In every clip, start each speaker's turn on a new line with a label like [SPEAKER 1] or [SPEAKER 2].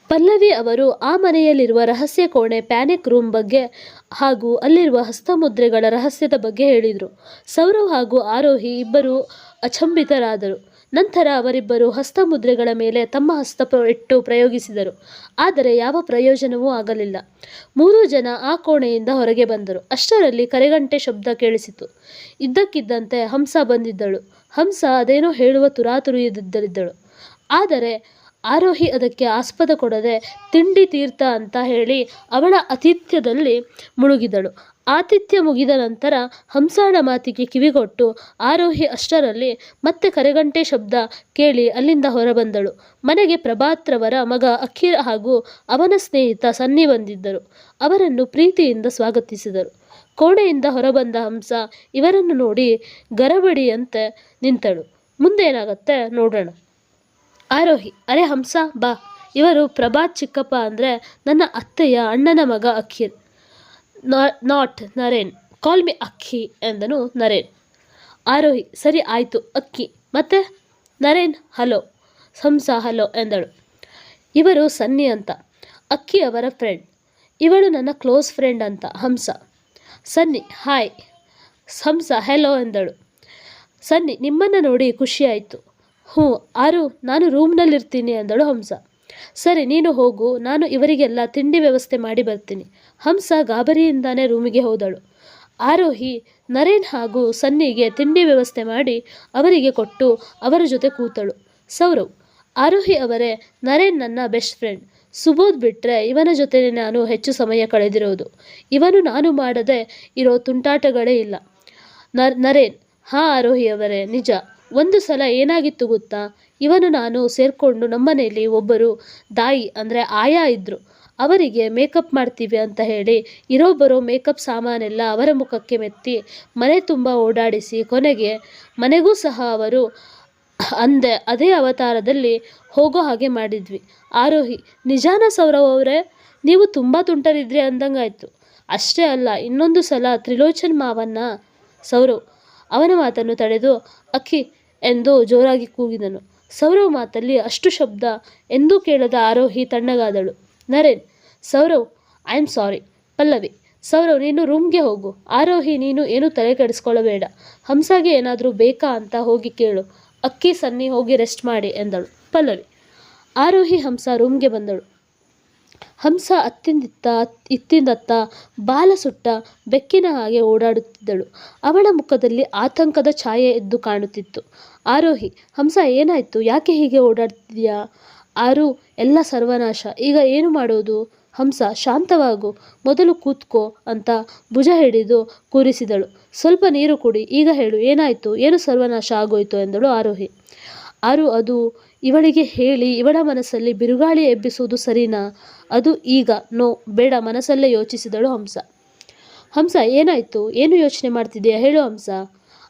[SPEAKER 1] ಪಲ್ಲವಿ ಅವರು ಆ ಮನೆಯಲ್ಲಿರುವ ರಹಸ್ಯ ಕೋಣೆ ಪ್ಯಾನಿಕ್ ರೂಮ್ ಬಗ್ಗೆ ಹಾಗೂ ಅಲ್ಲಿರುವ ಹಸ್ತಮುದ್ರೆಗಳ ರಹಸ್ಯದ ಬಗ್ಗೆ ಹೇಳಿದರು. ಸೌರವ್ ಹಾಗೂ ಆರೋಹಿ ಇಬ್ಬರು ಅಚಂಬಿತರಾದರು. ನಂತರ ಅವರಿಬ್ಬರು ಹಸ್ತಮುದ್ರೆಗಳ ಮೇಲೆ ತಮ್ಮ ಹಸ್ತ ಇಟ್ಟು ಪ್ರಯೋಗಿಸಿದರು. ಆದರೆ ಯಾವ ಪ್ರಯೋಜನವೂ ಆಗಲಿಲ್ಲ. 3 ಜನ ಆ ಕೋಣೆಯಿಂದ ಹೊರಗೆ ಬಂದರು. ಅಷ್ಟರಲ್ಲಿ ಕರೆಗಂಟೆ ಶಬ್ದ ಕೇಳಿಸಿತು. ಇದ್ದಕ್ಕಿದ್ದಂತೆ ಹಂಸ ಬಂದಿದ್ದಳು. ಹಂಸ ಅದೇನೋ ಹೇಳುವ ತುರಾತುರಿಯಲ್ಲಿದ್ದಳು. ಆದರೆ ಆರೋಹಿ ಅದಕ್ಕೆ ಆಸ್ಪದ ಕೊಡದೆ ತಿಂಡಿ ತೀರ್ಥ ಅಂತ ಹೇಳಿ ಅವಳ ಆತಿಥ್ಯದಲ್ಲಿ ಮುಳುಗಿದಳು. ಆತಿಥ್ಯ ಮುಗಿದ ನಂತರ ಹಂಸಾಳ ಮಾತಿಗೆ ಕಿವಿಗೊಟ್ಟು ಆರೋಹಿ ಅಷ್ಟರಲ್ಲಿ ಮತ್ತೆ ಕರೆಗಂಟೆ ಶಬ್ದ ಕೇಳಿ ಅಲ್ಲಿಂದ ಹೊರಬಂದಳು. ಮನೆಗೆ ಪ್ರಭಾತ್ರವರ ಮಗ ಅಖಿಲ್ ಹಾಗೂ ಅವನ ಸ್ನೇಹಿತ ಸನ್ನಿ ಬಂದಿದ್ದರು. ಅವರನ್ನು ಪ್ರೀತಿಯಿಂದ ಸ್ವಾಗತಿಸಿದರು. ಕೋಣೆಯಿಂದ ಹೊರಬಂದ ಹಂಸ ಇವರನ್ನು ನೋಡಿ ಗರಬಡಿಯಂತೆ ನಿಂತಳು. ಮುಂದೇನಾಗತ್ತೆ ನೋಡೋಣ. ಆರೋಹಿ: ಅರೆ ಹಂಸ ಬಾ, ಇವರು ಪ್ರಭಾತ್ ಚಿಕ್ಕಪ್ಪ, ಅಂದರೆ ನನ್ನ ಅತ್ತೆಯ ಅಣ್ಣನ ಮಗ ಅಖಿಲ್. ನಾಟ್ ನರೇನ್, ಕಾಲ್ ಮಿ ಅಕ್ಕಿ ಎಂದನು ನರೇನ್. ಆರೋಹಿ: ಸರಿ ಆಯಿತು ಅಕ್ಕಿ. ಮತ್ತೆ ನರೇನ್: ಹಲೋ. ಹಂಸ ಹಲೋ ಎಂದಳು. ಇವರು ಸನ್ನಿ ಅಂತ, ಅಕ್ಕಿ ಅವರ ಫ್ರೆಂಡ್. ಇವಳು ನನ್ನ ಕ್ಲೋಸ್ ಫ್ರೆಂಡ್ ಅಂತ ಹಂಸ. ಸನ್ನಿ: ಹಾಯ್. ಹಂಸ ಹೆಲೋ ಎಂದಳು. ಸನ್ನಿ: ನಿಮ್ಮನ್ನು ನೋಡಿ ಖುಷಿಯಾಯಿತು. ಹ್ಞೂ ಆರು, ನಾನು ರೂಮ್ನಲ್ಲಿರ್ತೀನಿ ಎಂದಳು ಹಂಸ. ಸರಿ, ನೀನು ಹೋಗು, ನಾನು ಇವರಿಗೆಲ್ಲ ತಿಂಡಿ ವ್ಯವಸ್ಥೆ ಮಾಡಿ ಬರ್ತೀನಿ. ಹಂಸ ಗಾಬರಿಯಿಂದಾನೇ ರೂಮಿಗೆ ಹೋದಳು. ಆರೋಹಿ ನರೇನ್ ಹಾಗೂ ಸನ್ನಿಗೆ ತಿಂಡಿ ವ್ಯವಸ್ಥೆ ಮಾಡಿ ಅವರಿಗೆ ಕೊಟ್ಟು ಅವರ ಜೊತೆ ಕೂತಳು. ಸೌರವ್: ಆರೋಹಿ ಅವರೇ, ನರೇನ್ ನನ್ನ ಬೆಸ್ಟ್ ಫ್ರೆಂಡ್. ಸುಬೋಧ್ ಬಿಟ್ಟರೆ ಇವನ ಜೊತೆ ನಾನು ಹೆಚ್ಚು ಸಮಯ ಕಳೆದಿರೋದು. ಇವನು ನಾನು ಮಾಡದೆ ಇರೋ ತುಂಟಾಟಗಳೇ ಇಲ್ಲ. ನರೇನ್: ಹಾಂ ಆರೋಹಿ ಅವರೇ, ನಿಜ. ಒಂದು ಸಲ ಏನಾಗಿತ್ತು ಗೊತ್ತಾ, ಇವನು ನಾನು ಸೇರಿಕೊಂಡು ನಮ್ಮನೇಲಿ ಒಬ್ಬರು ದಾಯಿ ಅಂದರೆ ಆಯಾ ಇದ್ದರು. ಅವರಿಗೆ ಮೇಕಪ್ ಮಾಡ್ತೀವಿ ಅಂತ ಹೇಳಿ ಇರೋ ಬರೋ ಮೇಕಪ್ ಸಾಮಾನೆಲ್ಲ ಅವರ ಮುಖಕ್ಕೆ ಮೆತ್ತಿ ಮನೆ ತುಂಬ ಓಡಾಡಿಸಿ ಕೊನೆಗೆ ಮನೆಗೂ ಸಹ ಅವರು ಅದೇ ಅವತಾರದಲ್ಲಿ ಹೋಗೋ ಹಾಗೆ ಮಾಡಿದ್ವಿ. ಆರೋಹಿ: ನಿಜಾನ ಸೌರವ್ ಅವರೇ, ನೀವು ತುಂಬ ತುಂಟರಿದ್ರಿ ಅಂದಂಗಾಯ್ತು. ಅಷ್ಟೇ ಅಲ್ಲ, ಇನ್ನೊಂದು ಸಲ ತ್ರಿಲೋಚನ್ ಮಾವನ್ನ. ಸೌರವ್ ಅವನ ಮಾತನ್ನು ತಡೆದು ಅಕ್ಕಿ ಎಂದು ಜೋರಾಗಿ ಕೂಗಿದನು. ಸೌರವ್ ಮಾತಲ್ಲಿ ಅಷ್ಟು ಶಬ್ದ ಎಂದೂ ಕೇಳದ ಆರೋಹಿ ತಣ್ಣಗಾದಳು. Naren: Sourav, I am sorry. Pallavi: Sourav ನೀನು ರೂಮ್ಗೆ ಹೋಗು. ಆರೋಹಿ ನೀನು ಏನು ತಲೆ ಕೆಡಿಸ್ಕೊಳ್ಳಬೇಡ. ಹಂಸಾಗೆ ಏನಾದರೂ ಬೇಕಾ ಅಂತ ಹೋಗಿ ಕೇಳು. ಅಕ್ಕಿ ಸನ್ನಿ ಹೋಗಿ ರೆಸ್ಟ್ ಮಾಡಿ ಎಂದಳು. ಪಲ್ಲವಿ. ಆರೋಹಿ ಹಂಸ ರೂಮ್ಗೆ ಬಂದಳು. ಹಂಸ ಇತ್ತಿಂದತ್ತ ಬಾಲ ಸುಟ್ಟ ಬೆಕ್ಕಿನ ಹಾಗೆ ಓಡಾಡುತ್ತಿದ್ದಳು. ಅವಳ ಮುಖದಲ್ಲಿ ಆತಂಕದ ಛಾಯೆ ಎದ್ದು ಕಾಣುತ್ತಿತ್ತು. ಆರೋಹಿ: ಹಂಸ ಏನಾಯ್ತು, ಯಾಕೆ ಹೀಗೆ ಓಡಾಡ್ತಿದ್ಯಾ? ಆರು: ಎಲ್ಲ ಸರ್ವನಾಶ, ಈಗ ಏನು ಮಾಡೋದು? ಹಂಸ: ಶಾಂತವಾಗು, ಮೊದಲು ಕೂತ್ಕೋ ಅಂತ ಭುಜ ಹಿಡಿದು ಕೂರಿಸಿದಳು. ಸ್ವಲ್ಪ ನೀರು ಕುಡಿ, ಈಗ ಹೇಳು ಏನಾಯ್ತು, ಏನು ಸರ್ವನಾಶ ಆಗೋಯ್ತು ಎಂದಳು ಆರೋಹಿ. ಅದು ಇವಳಿಗೆ ಹೇಳಿ ಇವಳ ಮನಸ್ಸಲ್ಲಿ ಬಿರುಗಾಳಿ ಎಬ್ಬಿಸುವುದು ಸರಿನಾ? ಅದು ಈಗ ನೋ, ಬೇಡ, ಮನಸ್ಸಲ್ಲೇ ಯೋಚಿಸಿದಳು ಹಂಸ. ಹಂಸ: ಏನಾಯ್ತು, ಏನು ಯೋಚನೆ ಮಾಡ್ತಿದ್ದೀಯಾ, ಹೇಳು ಹಂಸ.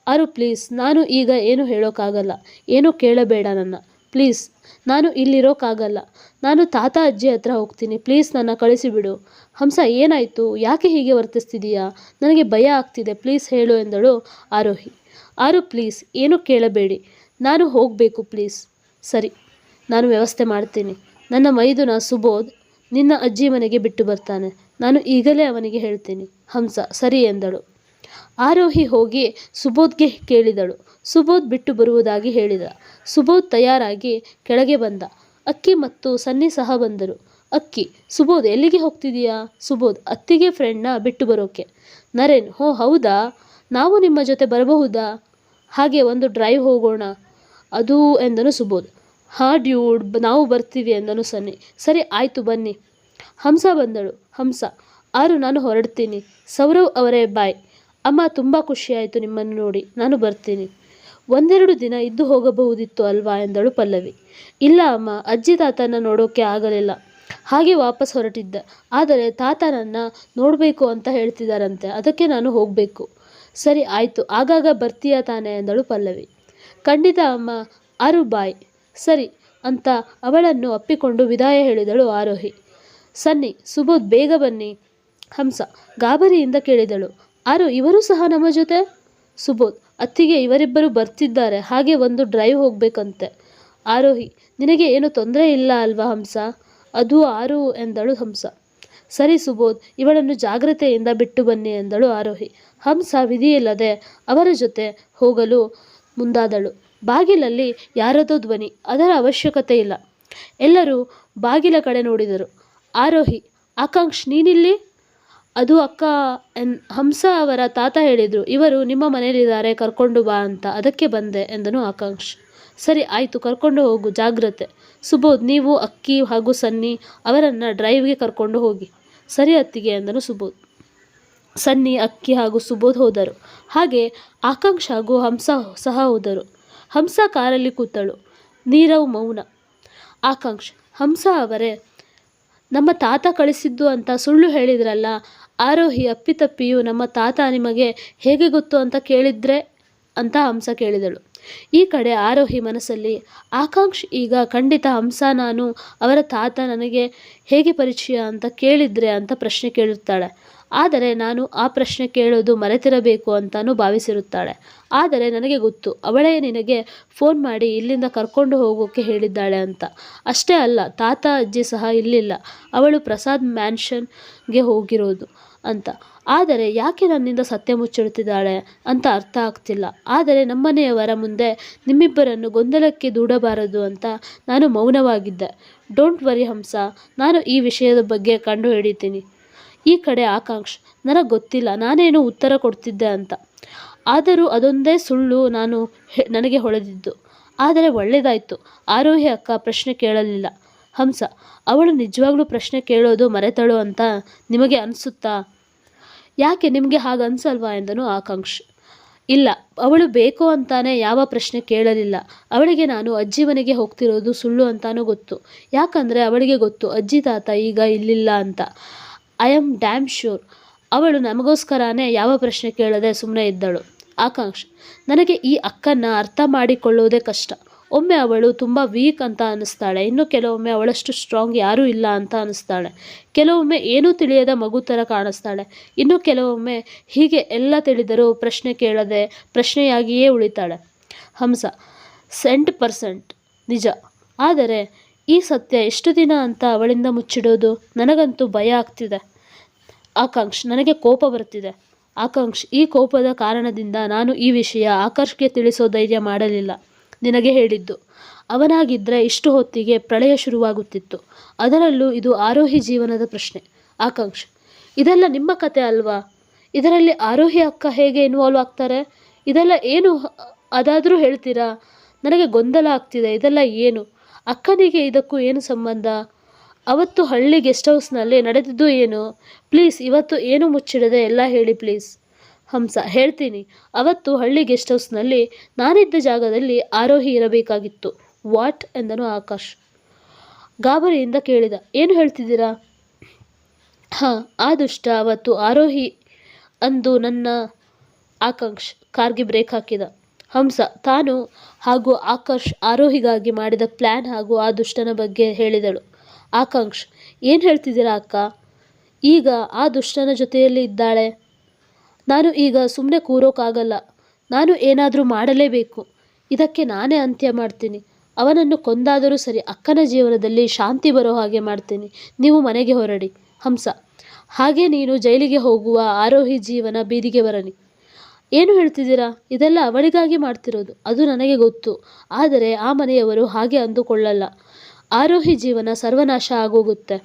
[SPEAKER 1] ಆರು: ಪ್ಲೀಸ್, ನಾನು ಈಗ ಏನು ಹೇಳೋಕ್ಕಾಗಲ್ಲ. ಏನೂ ಕೇಳಬೇಡ ನನ್ನ, ಪ್ಲೀಸ್. ನಾನು ಇಲ್ಲಿರೋಕ್ಕಾಗಲ್ಲ. ನಾನು ತಾತ ಅಜ್ಜಿ ಹತ್ರ ಹೋಗ್ತೀನಿ. ಪ್ಲೀಸ್ ನನ್ನ ಕಳಿಸಿಬಿಡು. ಹಂಸ: ಏನಾಯಿತು, ಯಾಕೆ ಹೀಗೆ ವರ್ತಿಸ್ತಿದೀಯಾ? ನನಗೆ ಭಯ ಆಗ್ತಿದೆ, ಪ್ಲೀಸ್ ಹೇಳು ಎಂದಳು ಆರೋಹಿ. ಆರು: ಪ್ಲೀಸ್, ಏನೂ ಕೇಳಬೇಡಿ, ನಾನು ಹೋಗಬೇಕು ಪ್ಲೀಸ್. ಸರಿ, ನಾನು ವ್ಯವಸ್ಥೆ ಮಾಡ್ತೀನಿ. ನನ್ನ ಮೈದುನ ಸುಬೋಧ್ ನಿನ್ನ ಅಜ್ಜಿ ಮನೆಗೆ ಬಿಟ್ಟು ಬರ್ತಾನೆ. ನಾನು ಈಗಲೇ ಅವನಿಗೆ ಹೇಳ್ತೀನಿ. ಹಂಸ: ಸರಿ ಎಂದಳು. ಆರೋಹಿ ಹೋಗಿ ಸುಬೋಧ್ಗೆ ಕೇಳಿದಳು. ಸುಬೋಧ್ ಬಿಟ್ಟು ಬರುವುದಾಗಿ ಹೇಳಿದ. ಸುಬೋಧ್ ತಯಾರಾಗಿ ಕೆಳಗೆ ಬಂದ. ಅಕ್ಕಿ ಮತ್ತು ಸನ್ನಿ ಸಹ ಬಂದರು. ಅಕ್ಕಿ: ಸುಬೋಧ್ ಎಲ್ಲಿಗೆ ಹೋಗ್ತಿದೀಯಾ? ಸುಬೋಧ್: ಅತ್ತಿಗೆ ಫ್ರೆಂಡ್ನ ಬಿಟ್ಟು ಬರೋಕೆ. ನರೇನ್: ಹೋ ಹೌದಾ, ನಾವು ನಿಮ್ಮ ಜೊತೆ ಬರಬಹುದಾ? ಹಾಗೆ ಒಂದು ಡ್ರೈವ್ ಹೋಗೋಣ ಅದು ಎಂದನು ಸುಬೋಧ್. ಹಾಂ ಡ್ಯೂಡ್, ನಾವು ಬರ್ತೀವಿ ಎಂದನು ಸನ್ನಿ. ಸರಿ ಆಯಿತು ಬನ್ನಿ. ಹಂಸ ಬಂದಳು. ಹಂಸ: ಆರು, ನಾನು ಹೊರಡ್ತೀನಿ. ಸೌರವ್ ಅವರೇ ಬಾಯ್. ಅಮ್ಮ, ತುಂಬ ಖುಷಿಯಾಯಿತು ನಿಮ್ಮನ್ನು ನೋಡಿ. ನಾನು ಬರ್ತೀನಿ. 1-2 ದಿನ ಇದ್ದು ಹೋಗಬಹುದಿತ್ತು ಅಲ್ವಾ ಎಂದಳು ಪಲ್ಲವಿ. ಇಲ್ಲ ಅಮ್ಮ, ಅಜ್ಜಿ ತಾತನ ನೋಡೋಕೆ ಆಗಲಿಲ್ಲ, ಹಾಗೆ ವಾಪಸ್ ಹೊರಟಿದ್ದೆ. ಆದರೆ ತಾತ ನನ್ನ ನೋಡಬೇಕು ಅಂತ ಹೇಳ್ತಿದ್ದಾರಂತೆ, ಅದಕ್ಕೆ ನಾನು ಹೋಗಬೇಕು. ಸರಿ ಆಯಿತು, ಆಗಾಗ ಬರ್ತೀಯಾ ತಾನೆ ಎಂದಳು ಪಲ್ಲವಿ. ಖಂಡಿತ ಅಮ್ಮ. ಆರು ಬಾಯ್. ಸರಿ ಅಂತ ಅವಳನ್ನು ಅಪ್ಪಿಕೊಂಡು ವಿದಾಯ ಹೇಳಿದಳು ಆರೋಹಿ. ಸನ್ನಿ: ಸುಬೋಧ್ ಬೇಗ ಬನ್ನಿ. ಹಂಸ ಗಾಬರಿಯಿಂದ ಕೇಳಿದಳು. ಆರು, ಇವರು ಸಹ ನಮ್ಮ ಜೊತೆ? ಸುಬೋಧ್: ಅತ್ತಿಗೆ ಇವರಿಬ್ಬರು ಬರ್ತಿದ್ದಾರೆ, ಹಾಗೆ ಒಂದು ಡ್ರೈವ್ ಹೋಗಬೇಕಂತೆ. ಆರೋಹಿ: ನಿನಗೆ ಏನು ತೊಂದರೆ ಇಲ್ಲ ಅಲ್ವಾ ಹಂಸ? ಅದು ಆರು ಎಂದಳು ಹಂಸ. ಸರಿ ಸುಬೋಧ್, ಇವಳನ್ನು ಜಾಗ್ರತೆಯಿಂದ ಬಿಟ್ಟು ಬನ್ನಿ ಎಂದಳು ಆರೋಹಿ. ಹಂಸ ವಿಧಿಯಿಲ್ಲದೆ ಅವರ ಜೊತೆ ಹೋಗಲು ಮುಂದಾದಳು. ಬಾಗಿಲಲ್ಲಿ ಯಾರದೋ ಧ್ವನಿ. ಅದರ ಅವಶ್ಯಕತೆ ಇಲ್ಲ. ಎಲ್ಲರೂ ಬಾಗಿಲ ಕಡೆ ನೋಡಿದರು. ಆರೋಹಿ, ಆಕಾಂಕ್ಷ್, ನೀನಿಲ್ಲಿ? ಅದು ಅಕ್ಕ ಹಂಸ ಅವರ ತಾತ ಹೇಳಿದರು, ಇವರು ನಿಮ್ಮ ಮನೆಯಲ್ಲಿದ್ದಾರೆ, ಕರ್ಕೊಂಡು ಬಾ ಅಂತ, ಅದಕ್ಕೆ ಬಂದೆ ಎಂದನು ಆಕಾಂಕ್ಷ್. ಸರಿ ಆಯಿತು, ಕರ್ಕೊಂಡು ಹೋಗು, ಜಾಗ್ರತೆ. ಸುಬೋಧ್, ನೀವು ಅಕ್ಕಿ ಹಾಗೂ ಸನ್ನಿ ಅವರನ್ನು ಡ್ರೈವ್ಗೆ ಕರ್ಕೊಂಡು ಹೋಗಿ. ಸರಿ ಅತ್ತಿಗೆ ಎಂದನು ಸುಬೋಧ್. ಸನ್ನಿ, ಅಕ್ಕಿ ಹಾಗೂ ಸುಬೋಧ್ ಹೋದರು. ಹಾಗೆ ಆಕಾಂಕ್ಷ್ ಹಾಗೂ ಹಂಸ ಸಹ ಹೋದರು. ಹಂಸ ಕಾರಲ್ಲಿ ಕೂತಳು. ನೀರವ್ ಮೌನ. ಆಕಾಂಕ್ಷ್, ಹಂಸ ಅವರೇ, ನಮ್ಮ ತಾತ ಕಳಿಸಿದ್ದು ಅಂತ ಸುಳ್ಳು ಹೇಳಿದ್ರಲ್ಲ. ಆರೋಹಿ ಅಪ್ಪಿತಪ್ಪಿಯು ನಮ್ಮ ತಾತ ನಿಮಗೆ ಹೇಗೆ ಗೊತ್ತು ಅಂತ ಕೇಳಿದ್ರೆ ಅಂತ ಹಂಸ ಕೇಳಿದಳು. ಈ ಕಡೆ ಆರೋಹಿ ಮನಸ್ಸಲ್ಲಿ, ಆಕಾಂಕ್ಷ್ ಈಗ ಖಂಡಿತ ಹಂಸ ನಾನು ಅವರ ತಾತ ನನಗೆ ಹೇಗೆ ಪರಿಚಯ ಅಂತ ಕೇಳಿದ್ರೆ ಅಂತ ಪ್ರಶ್ನೆ ಕೇಳುತ್ತಾಳೆ. ಆದರೆ ನಾನು ಆ ಪ್ರಶ್ನೆ ಕೇಳೋದು ಮರೆತಿರಬೇಕು ಅಂತಾನೂ ಭಾವಿಸಿರುತ್ತಾಳೆ. ಆದರೆ ನನಗೆ ಗೊತ್ತು, ಅವಳೇ ನಿನಗೆ ಫೋನ್ ಮಾಡಿ ಇಲ್ಲಿಂದ ಕರ್ಕೊಂಡು ಹೋಗೋಕ್ಕೆ ಹೇಳಿದ್ದಾಳೆ ಅಂತ. ಅಷ್ಟೇ ಅಲ್ಲ, ತಾತ ಅಜ್ಜಿ ಸಹ ಇಲ್ಲಿಲ್ಲ, ಅವಳು ಪ್ರಸಾದ್ ಮ್ಯಾನ್ಷನ್ಗೆ ಹೋಗಿರೋದು ಅಂತ. ಆದರೆ ಯಾಕೆ ನನ್ನಿಂದ ಸತ್ಯ ಮುಚ್ಚಿಡುತ್ತಿದ್ದಾಳೆ ಅಂತ ಅರ್ಥ ಆಗ್ತಿಲ್ಲ. ಆದರೆ ನಮ್ಮನೆಯವರ ಮುಂದೆ ನಿಮ್ಮಿಬ್ಬರನ್ನು ಗೊಂದಲಕ್ಕೆ ದೂಡಬಾರದು ಅಂತ ನಾನು ಮೌನವಾಗಿದ್ದೆ. ಡೋಂಟ್ ವರಿ ಹಂಸ, ನಾನು ಈ ವಿಷಯದ ಬಗ್ಗೆ ಕಂಡು ಹಿಡಿತೀನಿ. ಈ ಕಡೆ ಆಕಾಂಕ್ಷ್, ನನಗೆ ಗೊತ್ತಿಲ್ಲ ನಾನೇನು ಉತ್ತರ ಕೊಡ್ತಿದ್ದೆ ಅಂತ. ಆದರೂ ಅದೊಂದೇ ಸುಳ್ಳು ನನಗೆ ಹೊಳೆದಿದ್ದು. ಆದರೆ ಒಳ್ಳೆಯದಾಯಿತು, ಆರೋಹಿ ಅಕ್ಕ ಪ್ರಶ್ನೆ ಕೇಳಲಿಲ್ಲ. ಹಂಸ, ಅವಳು ನಿಜವಾಗ್ಲೂ ಪ್ರಶ್ನೆ ಕೇಳೋದು ಮರೆತಳು ಅಂತ ನಿಮಗೆ ಅನಿಸುತ್ತಾ? ಯಾಕೆ, ನಿಮಗೆ ಹಾಗೆ ಅನ್ಸಲ್ವಾ ಎಂದನು ಆಕಾಂಕ್ಷ್. ಇಲ್ಲ, ಅವಳು ಬೇಕು ಅಂತಾನೆ ಯಾವ ಪ್ರಶ್ನೆ ಕೇಳಲಿಲ್ಲ. ಅವಳಿಗೆ ನಾನು ಅಜ್ಜಿ ಮನೆಗೆ ಹೋಗ್ತಿರೋದು ಸುಳ್ಳು ಅಂತಾನೂ ಗೊತ್ತು. ಯಾಕಂದರೆ ಅವಳಿಗೆ ಗೊತ್ತು ಅಜ್ಜಿ ತಾತ ಈಗ ಇಲ್ಲಿಲ್ಲ ಅಂತ. I am dam sure. ಅವಳು ನಮಗೋಸ್ಕರನೇ ಯಾವ ಪ್ರಶ್ನೆ ಕೇಳದೆ ಸುಮ್ಮನೆ ಇದ್ದಳು. ಆಕಾಂಕ್ಷ್, ನನಗೆ ಈ ಅಕ್ಕನ್ನ ಅರ್ಥ ಮಾಡಿಕೊಳ್ಳೋದೇ ಕಷ್ಟ. ಒಮ್ಮೆ ಅವಳು ತುಂಬ ವೀಕ್ ಅಂತ ಅನ್ನಿಸ್ತಾಳೆ, ಇನ್ನು ಕೆಲವೊಮ್ಮೆ ಅವಳಷ್ಟು ಸ್ಟ್ರಾಂಗ್ ಯಾರೂ ಇಲ್ಲ ಅಂತ ಅನ್ನಿಸ್ತಾಳೆ. ಕೆಲವೊಮ್ಮೆ ಏನೂ ತಿಳಿಯದ ಮಗು ಥರ ಕಾಣಿಸ್ತಾಳೆ. ಇನ್ನು ಕೆಲವೊಮ್ಮೆ ಹೀಗೆ ಎಲ್ಲ ತಿಳಿದರೂ ಪ್ರಶ್ನೆ ಕೇಳದೆ ಪ್ರಶ್ನೆಯಾಗಿಯೇ ಉಳಿತಾಳೆ. ಹಂಸ, 100% ನಿಜ. ಆದರೆ ಈ ಸತ್ಯ ಎಷ್ಟು ದಿನ ಅಂತ ಅವಳಿಂದ ಮುಚ್ಚಿಡೋದು? ನನಗಂತೂ ಭಯ ಆಗ್ತಿದೆ. ಆಕಾಂಕ್ಷ್, ನನಗೆ ಕೋಪ ಬರ್ತಿದೆ. ಆಕಾಂಕ್ಷ್, ಈ ಕೋಪದ ಕಾರಣದಿಂದ ನಾನು ಈ ವಿಷಯ ಆಕಾಶ್ಗೆ ತಿಳಿಸೋ ಧೈರ್ಯ ಮಾಡಲಿಲ್ಲ. ನಿನಗೆ ಹೇಳಿದ್ದು ಅವನಾಗಿದ್ದರೆ ಇಷ್ಟು ಹೊತ್ತಿಗೆ ಪ್ರಳಯ ಶುರುವಾಗುತ್ತಿತ್ತು. ಅದರಲ್ಲೂ ಇದು ಆರೋಹಿ ಜೀವನದ ಪ್ರಶ್ನೆ. ಆಕಾಂಕ್ಷ್, ಇದೆಲ್ಲ ನಿಮ್ಮ ಕತೆ ಅಲ್ವಾ? ಇದರಲ್ಲಿ ಆರೋಹಿ ಅಕ್ಕ ಹೇಗೆ ಇನ್ವಾಲ್ವ್ ಆಗ್ತಾರೆ? ಇದೆಲ್ಲ ಏನು ಅದಾದರೂ ಹೇಳ್ತೀರಾ? ನನಗೆ ಗೊಂದಲ ಆಗ್ತಿದೆ. ಇದೆಲ್ಲ ಏನು? ಅಕ್ಕನಿಗೆ ಇದಕ್ಕೂ ಏನು ಸಂಬಂಧ? ಅವತ್ತು ಹಳ್ಳಿ ಗೆಸ್ಟ್ ಹೌಸ್ನಲ್ಲಿ ನಡೆದಿದ್ದು ಏನು? ಪ್ಲೀಸ್ ಇವತ್ತು ಏನು ಮುಚ್ಚಿಡದೆ ಎಲ್ಲ ಹೇಳಿ ಪ್ಲೀಸ್. ಹಂಸ, ಹೇಳ್ತೀನಿ. ಅವತ್ತು ಹಳ್ಳಿ ಗೆಸ್ಟ್ ಹೌಸ್ನಲ್ಲಿ ನಾನಿದ್ದ ಜಾಗದಲ್ಲಿ ಆರೋಹಿ ಇರಬೇಕಾಗಿತ್ತು. ವಾಟ್ ಎಂದನು ಆಕಾಶ್. ಗಾಬರಿಯಿಂದ ಕೇಳಿದ, ಏನು ಹೇಳ್ತಿದ್ದೀರಾ? ಹಾಂ, ಆ ದುಷ್ಟ ಅವತ್ತು ಆರೋಹಿ ಅಂದು ನನ್ನ. ಆಕಾಂಕ್ಷ್ ಕಾರ್ಗೆ ಬ್ರೇಕ್ ಹಾಕಿದ. ಹಂಸ ತಾನು ಹಾಗೂ ಆಕಾಶ್ ಆರೋಹಿಗಾಗಿ ಮಾಡಿದ ಪ್ಲ್ಯಾನ್ ಹಾಗೂ ಆ ದುಷ್ಟನ ಬಗ್ಗೆ ಹೇಳಿದಳು. ಆಕಾಂಕ್ಷ್, ಏನು ಹೇಳ್ತಿದ್ದೀರಾ ಅಕ್ಕ? ಈಗ ಆ ದುಷ್ಟನ ಜೊತೆಯಲ್ಲಿ ಇದ್ದಾಳೆ. ನಾನು ಈಗ ಸುಮ್ಮನೆ ಕೂರೋಕ್ಕಾಗಲ್ಲ. ನಾನು ಏನಾದರೂ ಮಾಡಲೇಬೇಕು. ಇದಕ್ಕೆ ನಾನೇ ಅಂತ್ಯ ಮಾಡ್ತೀನಿ. ಅವನನ್ನು ಕೊಂದಾದರೂ ಸರಿ, ಅಕ್ಕನ ಜೀವನದಲ್ಲಿ ಶಾಂತಿ ಬರೋ ಹಾಗೆ ಮಾಡ್ತೀನಿ. ನೀವು ಮನೆಗೆ ಹೊರಡಿ. ಹಂಸ, ಹಾಗೆ ನೀನು ಜೈಲಿಗೆ ಹೋಗುವ, ಆರೋಹಿ ಜೀವನ ಬೀದಿಗೆ ಬರಲಿ. ಏನು ಹೇಳ್ತಿದ್ದೀರಾ? ಇದೆಲ್ಲ ಅವಳಿಗಾಗಿ ಮಾಡ್ತಿರೋದು, ಅದು ನನಗೆ ಗೊತ್ತು. ಆದರೆ ಆ ಮನೆಯವರು ಹಾಗೆ ಅಂದುಕೊಳ್ಳಲ್ಲ. ಆರೋಹಿ ಜೀವನ ಸರ್ವನಾಶ ಆಗೋಗುತ್ತೆ.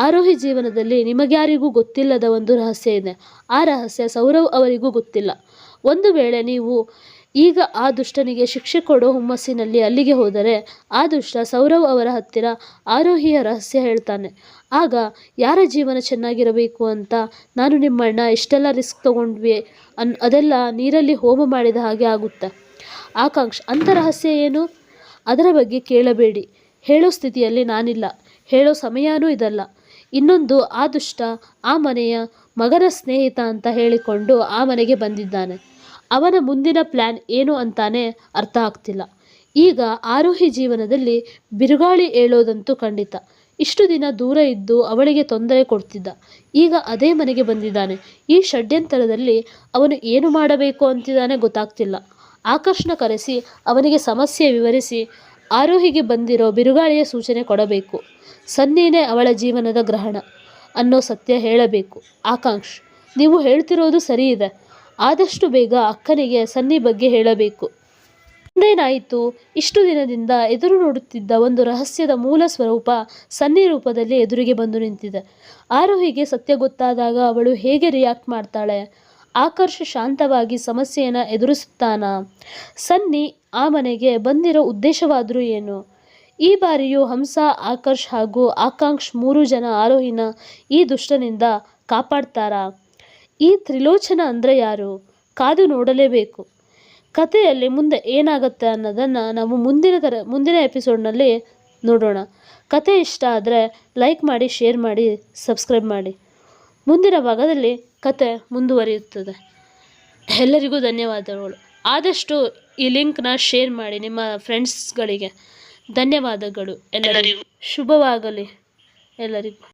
[SPEAKER 1] ಆರೋಹಿ ಜೀವನದಲ್ಲಿ ನಿಮಗ್ಯಾರಿಗೂ ಗೊತ್ತಿಲ್ಲದ ಒಂದು ರಹಸ್ಯ ಇದೆ. ಆ ರಹಸ್ಯ ಸೌರವ್ ಅವರಿಗೂ ಗೊತ್ತಿಲ್ಲ. ಒಂದು ವೇಳೆ ನೀವು ಈಗ ಆ ದುಷ್ಟನಿಗೆ ಶಿಕ್ಷೆ ಕೊಡೋ ಹುಮ್ಮಸ್ಸಿನಲ್ಲಿ ಅಲ್ಲಿಗೆ ಹೋದರೆ ಆ ದುಷ್ಟ ಸೌರವ್ ಅವರ ಹತ್ತಿರ ಆರೋಹಿಯ ರಹಸ್ಯ ಹೇಳ್ತಾನೆ. ಆಗ ಯಾರ ಜೀವನ ಚೆನ್ನಾಗಿರಬೇಕು ಅಂತ ನಾನು ನಿಮ್ಮಣ್ಣ ಇಷ್ಟೆಲ್ಲ ರಿಸ್ಕ್ ತೊಗೊಂಡ್ವಿ ಅದೆಲ್ಲ ನೀರಲ್ಲಿ ಹೋಮ ಮಾಡಿದ ಹಾಗೆ ಆಗುತ್ತೆ. ಆಕಾಂಕ್ಷ್, ಅಂಥ ರಹಸ್ಯ ಏನು? ಅದರ ಬಗ್ಗೆ ಕೇಳಬೇಡಿ. ಹೇಳೋ ಸ್ಥಿತಿಯಲ್ಲಿ ನಾನಿಲ್ಲ. ಹೇಳೋ ಸಮಯನೂ ಇದಲ್ಲ. ಇನ್ನೊಂದು, ಆ ದುಷ್ಟ ಆ ಮನೆಯ ಮಗನ ಸ್ನೇಹಿತ ಅಂತ ಹೇಳಿಕೊಂಡು ಆ ಮನೆಗೆ ಬಂದಿದ್ದಾನೆ. ಅವನ ಮುಂದಿನ ಪ್ಲ್ಯಾನ್ ಏನು ಅಂತಾನೆ ಅರ್ಥ ಆಗ್ತಿಲ್ಲ. ಈಗ ಆರೋಹಿ ಜೀವನದಲ್ಲಿ ಬಿರುಗಾಳಿ ಏಳೋದಂತೂ ಖಂಡಿತ. ಇಷ್ಟು ದಿನ ದೂರ ಇದ್ದು ಅವಳಿಗೆ ತೊಂದರೆ ಕೊಡ್ತಿದ್ದ. ಈಗ ಅದೇ ಮನೆಗೆ ಬಂದಿದ್ದಾನೆ. ಈ ಷಡ್ಯಂತರದಲ್ಲಿ ಅವನು ಏನು ಮಾಡಬೇಕು ಅಂತಿದ್ದಾನೆ ಗೊತ್ತಾಗ್ತಿಲ್ಲ. ಆಕಾಶ್ನ ಕರೆಸಿ ಅವನಿಗೆ ಸಮಸ್ಯೆ ವಿವರಿಸಿ ಆರೋಹಿಗೆ ಬಂದಿರೋ ಬಿರುಗಾಳಿಯ ಸೂಚನೆ ಕೊಡಬೇಕು. ಸನ್ನಿನೇ ಅವಳ ಜೀವನದ ಗ್ರಹಣ ಅನ್ನೋ ಸತ್ಯ ಹೇಳಬೇಕು. ಆಕಾಂಕ್ಷ್, ನೀವು ಹೇಳ್ತಿರೋದು ಸರಿ ಇದೆ. ಆದಷ್ಟು ಬೇಗ ಅಕ್ಕನಿಗೆ ಸನ್ನಿ ಬಗ್ಗೆ ಹೇಳಬೇಕು. ಮುಂದೇನಾಯಿತು? ಇಷ್ಟು ದಿನದಿಂದ ಎದುರು ನೋಡುತ್ತಿದ್ದ ಒಂದು ರಹಸ್ಯದ ಮೂಲ ಸ್ವರೂಪ ಸನ್ನಿ ರೂಪದಲ್ಲಿ ಎದುರಿಗೆ ಬಂದು ನಿಂತಿದೆ. ಆರೋಹಿಗೆ ಸತ್ಯ ಗೊತ್ತಾದಾಗ ಅವಳು ಹೇಗೆ ರಿಯಾಕ್ಟ್ ಮಾಡ್ತಾಳೆ? ಆಕರ್ಷ್ ಶಾಂತವಾಗಿ ಸಮಸ್ಯೆಯನ್ನು ಎದುರಿಸುತ್ತಾನಾ? ಸನ್ನಿ ಆ ಮನೆಗೆ ಬಂದಿರೋ ಉದ್ದೇಶವಾದರೂ ಏನು? ಈ ಬಾರಿಯೂ ಹಂಸ, ಆಕರ್ಷ್ ಹಾಗೂ ಆಕಾಂಕ್ಷ್ 3 ಜನ ಆರೋಹಿನ ಈ ದುಷ್ಟನಿಂದ ಕಾಪಾಡ್ತಾರಾ? ಈ ತ್ರಿಲೋಚನ ಅಂದರೆ ಯಾರು? ಕಾದು ನೋಡಲೇಬೇಕು. ಕಥೆಯಲ್ಲಿ ಮುಂದೆ ಏನಾಗುತ್ತೆ ಅನ್ನೋದನ್ನು ನಾವು ಮುಂದಿನ ಎಪಿಸೋಡ್ನಲ್ಲಿ ನೋಡೋಣ. ಕತೆ ಇಷ್ಟ ಆದರೆ ಲೈಕ್ ಮಾಡಿ, ಶೇರ್ ಮಾಡಿ, ಸಬ್ಸ್ಕ್ರೈಬ್ ಮಾಡಿ. ಮುಂದಿನ ಭಾಗದಲ್ಲಿ ಕತೆ ಮುಂದುವರಿಯುತ್ತದೆ. ಎಲ್ಲರಿಗೂ ಧನ್ಯವಾದಗಳು. ಆದಷ್ಟು ಈ ಲಿಂಕ್ನ ಶೇರ್ ಮಾಡಿ ನಿಮ್ಮ ಫ್ರೆಂಡ್ಸ್ಗಳಿಗೆ. ಧನ್ಯವಾದಗಳು. ಎಲ್ಲರಿಗೂ ಶುಭವಾಗಲಿ ಎಲ್ಲರಿಗೂ.